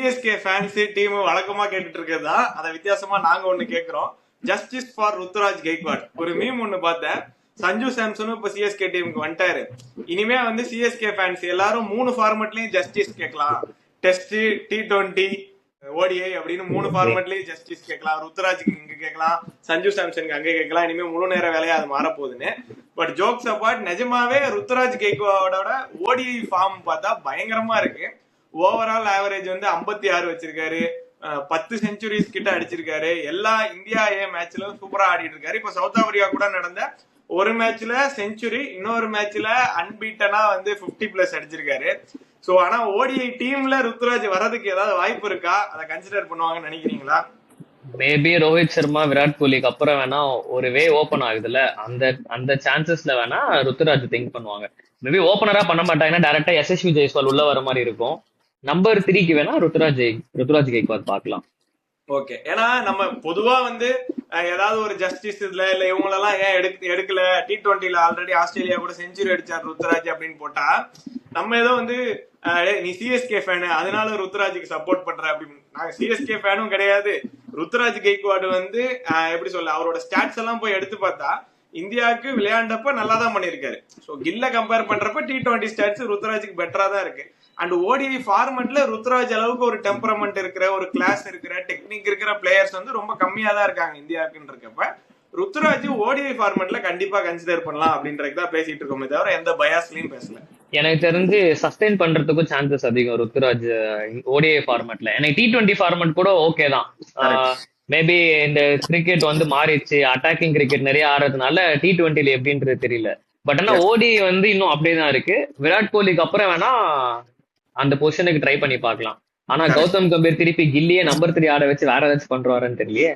CSK fans team வழக்கமா கேட்டுட்டு இருக்கிறதா, அதை வித்தியாசமா நாங்க ஒண்ணு கேக்குறோம். Justice for Ruturaj Gaikwad. ஒரு மீம் ஒண்ணு பார்த்தேன். சஞ்சு சாம்சனும் இப்ப சிஎஸ்கே டீமுக்கு வந்துட்டாரு. இனிமே வந்து சிஎஸ்கே ஃபேன்ஸ் எல்லாரும் 3 ஃபார்மட்லயும் ஜஸ்டிஸ் கேட்கலாம். டெஸ்ட், T20, ஓடிஐ அப்படின்னு 3 ஃபார்மட்லயும் ஜஸ்டிஸ் கேட்கலாம். ருத்துராஜுக்கு இங்க கேட்கலாம், சஞ்சு சாம்சனுக்கு அங்க கேட்கலாம். இனிமே முழு நேர வேலையா அது மாறப்போகுதுன்னு. பட் ஜோக்ஸ் அப்பார்ட், நிஜமாவே ருத்துராஜ் கெய்க்வாடோட ஓடிஐ ஃபார்ம் பார்த்தா பயங்கரமா இருக்கு. ஓவரால் ஆவரேஜ் வந்து 56 வச்சிருக்காரு. 10 செஞ்சுரிஸ் கிட்ட அடிச்சிருக்காரு. எல்லா இந்தியா ஏ மேட்ச்ல சூப்பரா ஆடிட்டு இருக்காரு. இப்ப சவுத் ஆப்பிரிக்கா கூட நடந்த ஒரு மேட்ச்ல செஞ்சுரி, இன்னொரு மேட்ச்ல அன்பீட்டனா வந்து 50+ அடிச்சிருக்காரு. சோ ஆனா ஓடிஐ டீம்ல ருத்துராஜ் வர்றதுக்கு ஏதாவது வாய்ப்பு இருக்கா? அதை கன்சிடர் பண்ணுவாங்கன்னு நினைக்கிறீங்களா? மேபி ரோஹித் சர்மா விராட் கோலிக்கு அப்புறம் வேணா ஒரு வே ஓபன் ஆகுதுல்ல, அந்த அந்த சான்சஸ்ல வேணா ருத்துராஜ் திங்க் பண்ணுவாங்க. மேபி ஓபனரா பண்ண மாட்டாங்கன்னா டைரக்டா எஸ்எஸ்வி ஜெய்ஸ்வால் உள்ள வர மாதிரி இருக்கும். நம்பர் 3க்கு வேணா ருத்துராஜ் கெய்க்வாட் பார்க்கலாம். ஓகே. ஏன்னா நம்ம பொதுவா வந்து ஏதாவது ஒரு ஜஸ்டிஸ் இல்ல இவங்களெல்லாம் ஏன் எடுக்கல, T20ல ஆல்ரெடி ஆஸ்திரேலியா கூட செஞ்சுரி அடிச்சார் ருத்துராஜ் அப்படின்னு போட்டா, நம்ம ஏதோ வந்து நீ சிஎஸ்கே ஃபேனு அதனால ருத்துராஜுக்கு சப்போர்ட் பண்ற அப்படின்னு. நாங்க சிஎஸ்கே ஃபேனும் கிடையாது. ருத்துராஜ் கெய்க்வாட் வந்து எப்படி சொல்ல, அவரோட ஸ்டாட்ஸ் எல்லாம் போய் எடுத்து பார்த்தா இந்தியாவுக்கு விளையாண்டப்ப நல்லா தான் பண்ணிருக்காரு. ஸோ கில்ல கம்பேர் பண்றப்ப T20 ஸ்டாட்ஸ் ருத்துராஜுக்கு பெட்டரா தான் இருக்கு. அண்ட் ஓடிஐ ஃபார்மெட்ல ருத்துராஜ் அளவுக்கு ஒரு டெம்பரமெண்ட் இருக்கிற, ஒரு கிளாஸ் இருக்கிற, டெக்னிக் இருக்கிற பிளேயர்ஸ் வந்து ரொம்ப கம்மியா தான் இருக்காங்க இந்தியாவுக்குன்னு இருக்கப்ப, ருத்துராஜ் ஓடிஐ ஃபார்மெட்ல கண்டிப்பா கன்சிடர் பண்ணலாம் அப்படின்றதுதான் பேசிட்டு இருக்கோமே தவிர எந்த பயாஸ்லயும் பேசல. எனக்கு தெரிஞ்சு சஸ்டெயின் பண்றதுக்கும் சான்சஸ் அதிகம் ருத்துராஜ் ஓடிஐ ஃபார்மெட்ல. எனக்கு T20 ஃபார்மெட் கூட ஓகே தான். மேபி இந்த கிரிக்கெட் வந்து மாறிடுச்சு, அட்டாக்கிங் கிரிக்கெட் நிறைய ஆடுறதுனால T20ல எப்படின்றது தெரியல. பட் ஆனா ஓடிஐ வந்து இன்னும் அப்படியே தான் இருக்கு. விராட் கோலிக்கு அப்புறம் வேணா அந்த பொசிஷனுக்கு ட்ரை பண்ணி பார்க்கலாம். ஆனா கௌதம் கம்பீர் திருப்பி கில்லியே நம்பர் 3 ஆட வச்சு வேற ஏதாச்சும் பண்றாருன்னு தெரியலையே.